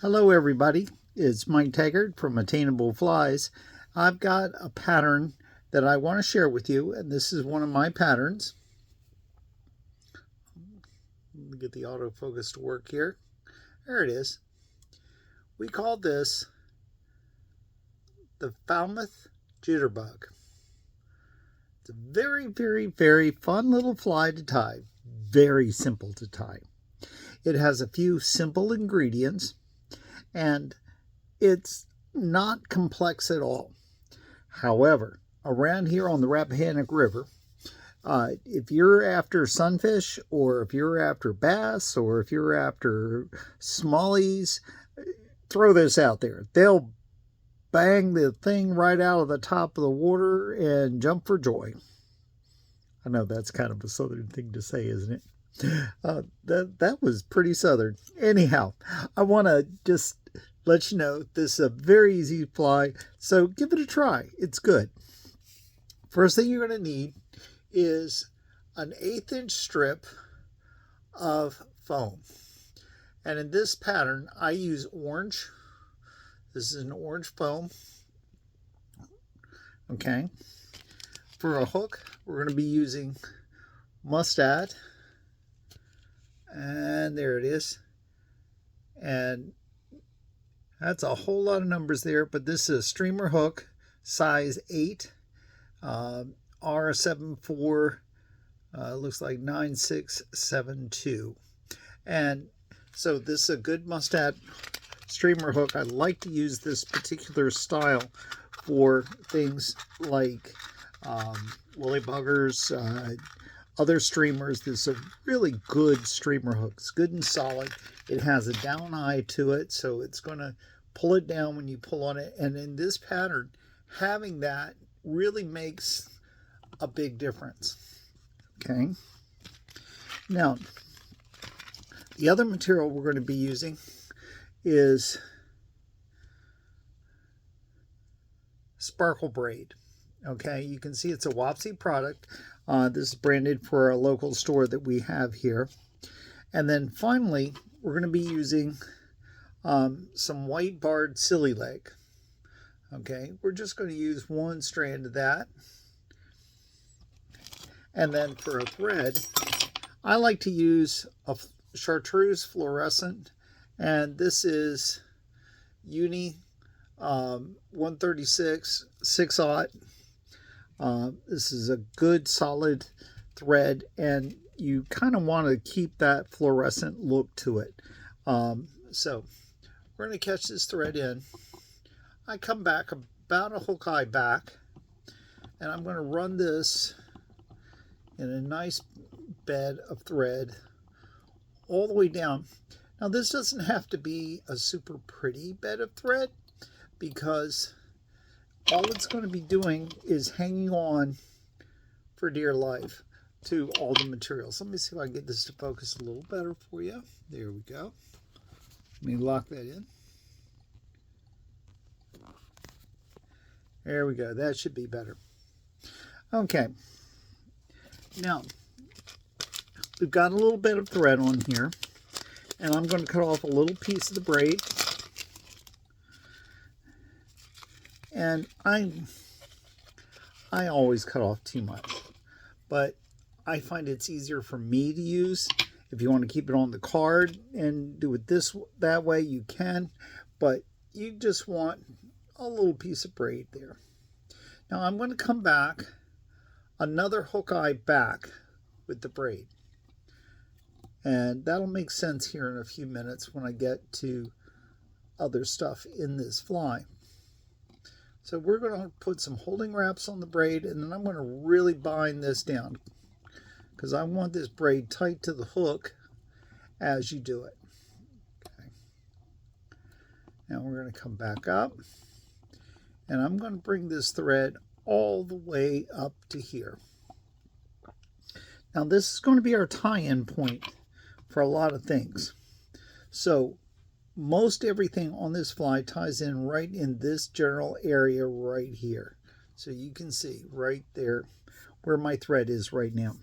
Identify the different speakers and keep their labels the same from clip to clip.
Speaker 1: Hello everybody, it's Mike Taggart from Attainable Flies. I've got a pattern that I want to share with you, and this is one of my patterns. Let me get the autofocus to work here. There it is. We call this the Falmouth Jitterbug. It's a very, very, very fun little fly to tie. Very simple to tie. It has a few simple ingredients, and it's not complex at all. However, around here on the Rappahannock River, if you're after sunfish, or if you're after bass, or if you're after smallies, throw this out there. They'll bang the thing right out of the top of the water and jump for joy. I know that's kind of a southern thing to say, isn't it? That was pretty southern. Anyhow, I want to just let you know this is a very easy fly, so give it a try. It's good. First thing you're going to need is an 1/8 inch strip of foam. And in this pattern, I use orange. This is an orange foam. Okay. For a hook, we're going to be using mustard. And there it is. And that's a whole lot of numbers there, but this is a streamer hook, size 8, R74, looks like 9672. And so this is a good mustard streamer hook. I like to use this particular style for things like woolly buggers, other streamers. This is a really good streamer hook. It's good and solid. It has a down eye to it, so it's going to pull it down when you pull on it. And in this pattern, having that really makes a big difference. Okay. Now, the other material we're going to be using is sparkle braid. Okay, you can see it's a Wapsi product. This is branded for a local store that we have here. And then finally, we're going to be using some white barred silly leg. Okay, we're just going to use one strand of that. And then for a thread, I like to use a chartreuse fluorescent, and this is Uni 136 6/0. This is a good solid thread, and you kind of want to keep that fluorescent look to it. So we're going to catch this thread in. I come back about a hook eye back, and I'm going to run this in a nice bed of thread all the way down. Now this doesn't have to be a super pretty bed of thread, because all it's going to be doing is hanging on for dear life to all the materials. Let me see if I can get this to focus a little better for you. There we go. Let me lock that in. There we go. That should be better. Okay. Now, we've got a little bit of thread on here, and I'm going to cut off a little piece of the braid. And I always cut off too much, but I find it's easier for me to use. If you want to keep it on the card and do it that way, you can, but you just want a little piece of braid there. Now I'm going to come back another hook eye back with the braid, and that'll make sense here in a few minutes when I get to other stuff in this fly. So we're going to put some holding wraps on the braid, and then I'm going to really bind this down, because I want this braid tight to the hook as you do it. Okay. Now we're going to come back up, and I'm going to bring this thread all the way up to here. Now this is going to be our tie-in point for a lot of things. So most everything on this fly ties in right in this general area right here. So you can see right there where my thread is right now.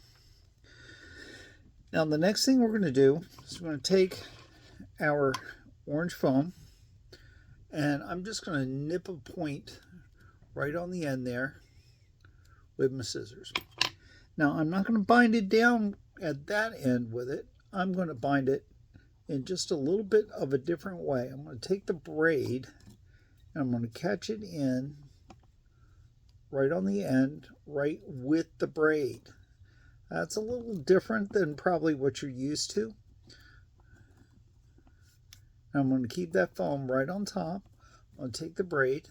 Speaker 1: Now the next thing we're going to do is we're going to take our orange foam, And I'm just going to nip a point right on the end there with my scissors. Now I'm not going to bind it down at that end with it. I'm going to bind it in just a little bit of a different way. I'm going to take the braid and I'm going to catch it in right on the end, right with the braid. That's a little different than probably what you're used to. I'm going to keep that foam right on top. I'm going to take the braid.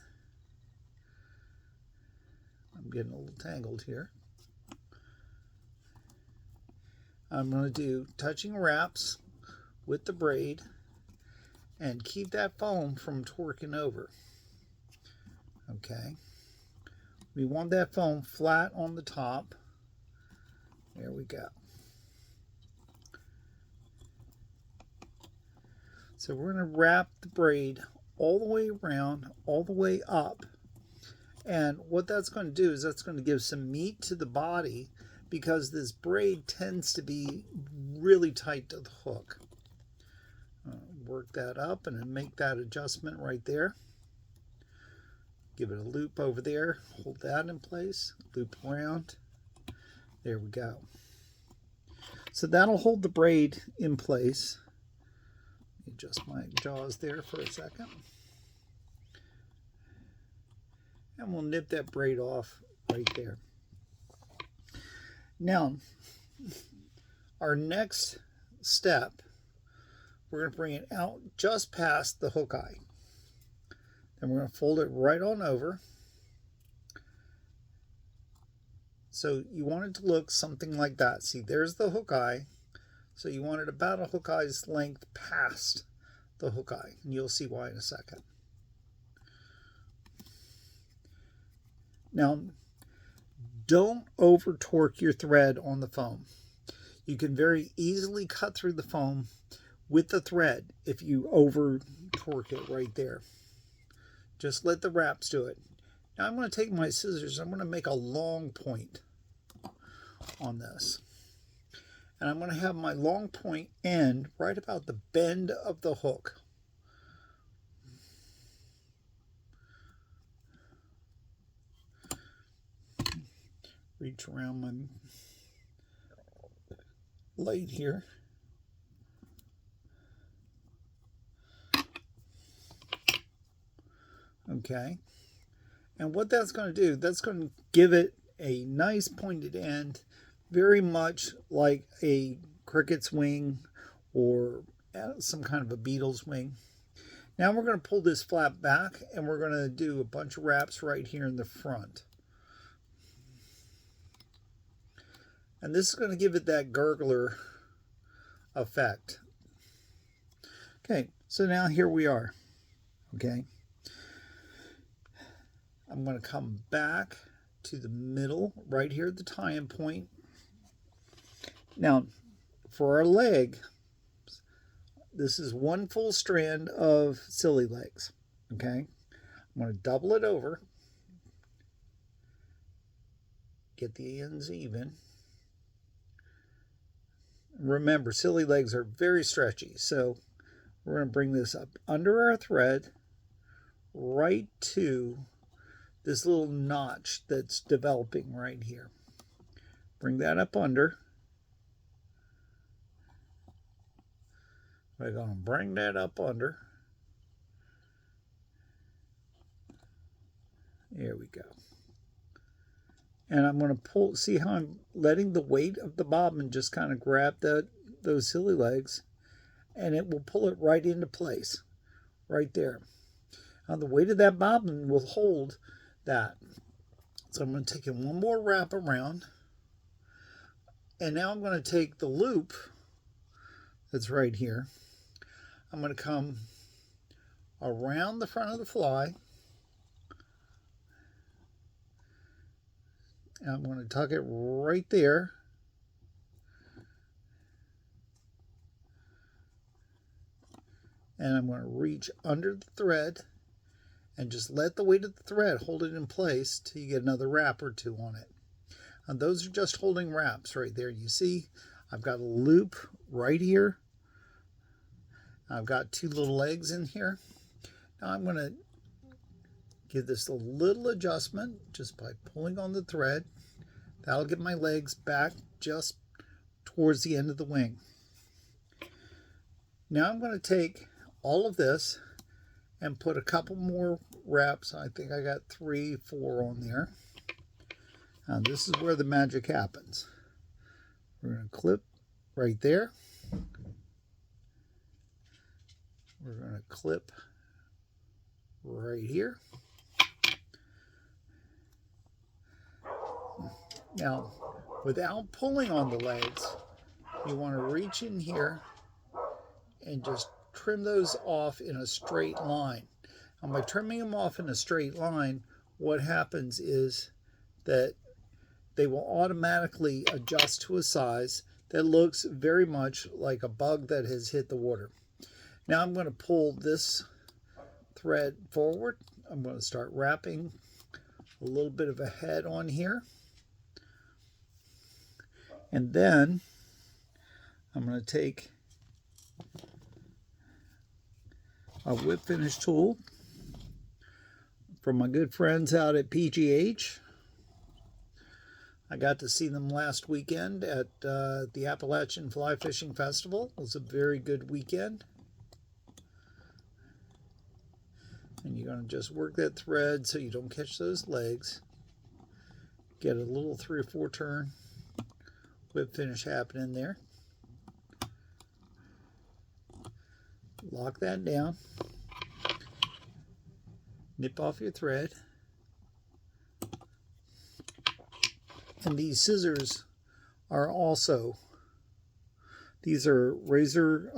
Speaker 1: I'm getting a little tangled here. I'm going to do touching wraps with the braid and keep that foam from torquing over. Okay. We want that foam flat on the top. There we go. So we're going to wrap the braid all the way around, all the way up. And what that's going to do is that's going to give some meat to the body because this braid tends to be really tight to the hook. Work that up and then make that adjustment right there. Give it a loop over there. Hold that in place. Loop around. There we go. So that'll hold the braid in place. Adjust my jaws there for a second. And we'll nip that braid off right there. Now, our next step, we're going to bring it out just past the hook eye. Then we're going to fold it right on over. So you want it to look something like that. See, there's the hook eye. So you want it about a hook eye's length past the hook eye. And you'll see why in a second. Now, don't over torque your thread on the foam. You can very easily cut through the foam with the thread if you over torque it right there. Just let the wraps do it. Now I'm going to take my scissors. I'm going to make a long point on this. And I'm going to have my long point end right about the bend of the hook. Reach around my blade here. Okay. And what that's going to do, that's going to give it a nice pointed end, very much like a cricket's wing or some kind of a beetle's wing. Now we're going to pull this flap back and we're going to do a bunch of wraps right here in the front. And this is going to give it that gurgler effect. Okay, so now here we are. Okay. I'm going to come back to the middle, right here at the tie-in point. Now, for our leg, this is one full strand of silly legs. Okay. I'm going to double it over. Get the ends even. Remember, silly legs are very stretchy, so we're going to bring this up under our thread right to this little notch that's developing right here. Bring that up under. We're going to bring that up under. There we go. And I'm going to pull, see how I'm letting the weight of the bobbin just kind of grab those silly legs, and it will pull it right into place, right there. Now the weight of that bobbin will hold that. So I'm going to take it one more wrap around, and now I'm going to take the loop that's right here. I'm going to come around the front of the fly. And I'm going to tuck it right there. And I'm going to reach under the thread and just let the weight of the thread hold it in place till you get another wrap or two on it. And those are just holding wraps right there. You see, I've got a loop right here. I've got two little legs in here. Now I'm going to give this a little adjustment just by pulling on the thread. That'll get my legs back just towards the end of the wing. Now I'm going to take all of this and put a couple more wraps. I think I got 3, 4 on there. Now this is where the magic happens. We're going to clip right there. We're going to clip right here. Now, without pulling on the legs, you want to reach in here and just trim those off in a straight line. And by trimming them off in a straight line, what happens is that they will automatically adjust to a size that looks very much like a bug that has hit the water. Now I'm going to pull this thread forward. I'm going to start wrapping a little bit of a head on here. And then I'm going to take a whip finish tool from my good friends out at PGH. I got to see them last weekend at the Appalachian Fly Fishing Festival. It was a very good weekend. And you're going to just work that thread so you don't catch those legs. Get a little 3 or 4 turn whip finish happening there. Lock that down. Nip off your thread. And these scissors are also, these are razor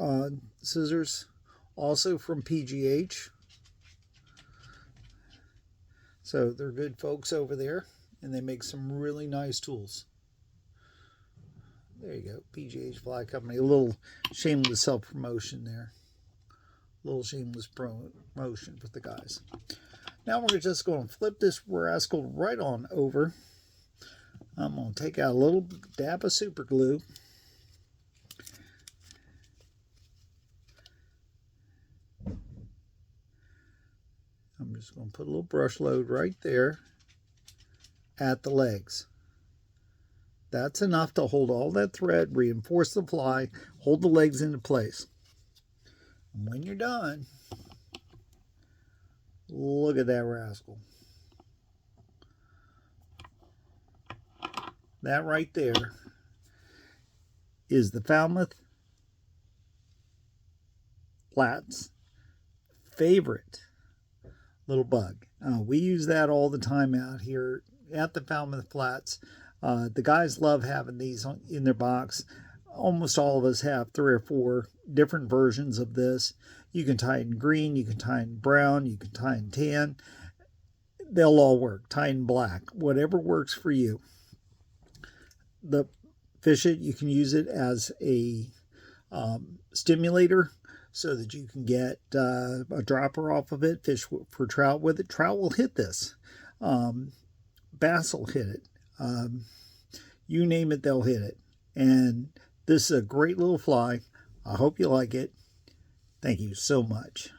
Speaker 1: scissors, also from PGH. So they're good folks over there, and they make some really nice tools. There you go, PGH Fly Company. A little shameless self-promotion there. A little shameless promotion for the guys. Now we're just going to flip this rascal right on over. I'm going to take out a little dab of super glue. I'm just going to put a little brush load right there at the legs. That's enough to hold all that thread, reinforce the fly, hold the legs into place. And when you're done, look at that rascal. That right there is the Falmouth Flats' favorite little bug. We use that all the time out here at the Falmouth Flats. The guys love having these in their box. Almost all of us have 3 or 4 different versions of this. You can tie in green, you can tie in brown, you can tie in tan. They'll all work. Tie in black, whatever works for you. The fish it, you can use it as a stimulator so that you can get a dropper off of it, fish for trout with it. Trout will hit this. Bass will hit it. You name it, they'll hit it. And this is a great little fly. I hope you like it. Thank you so much.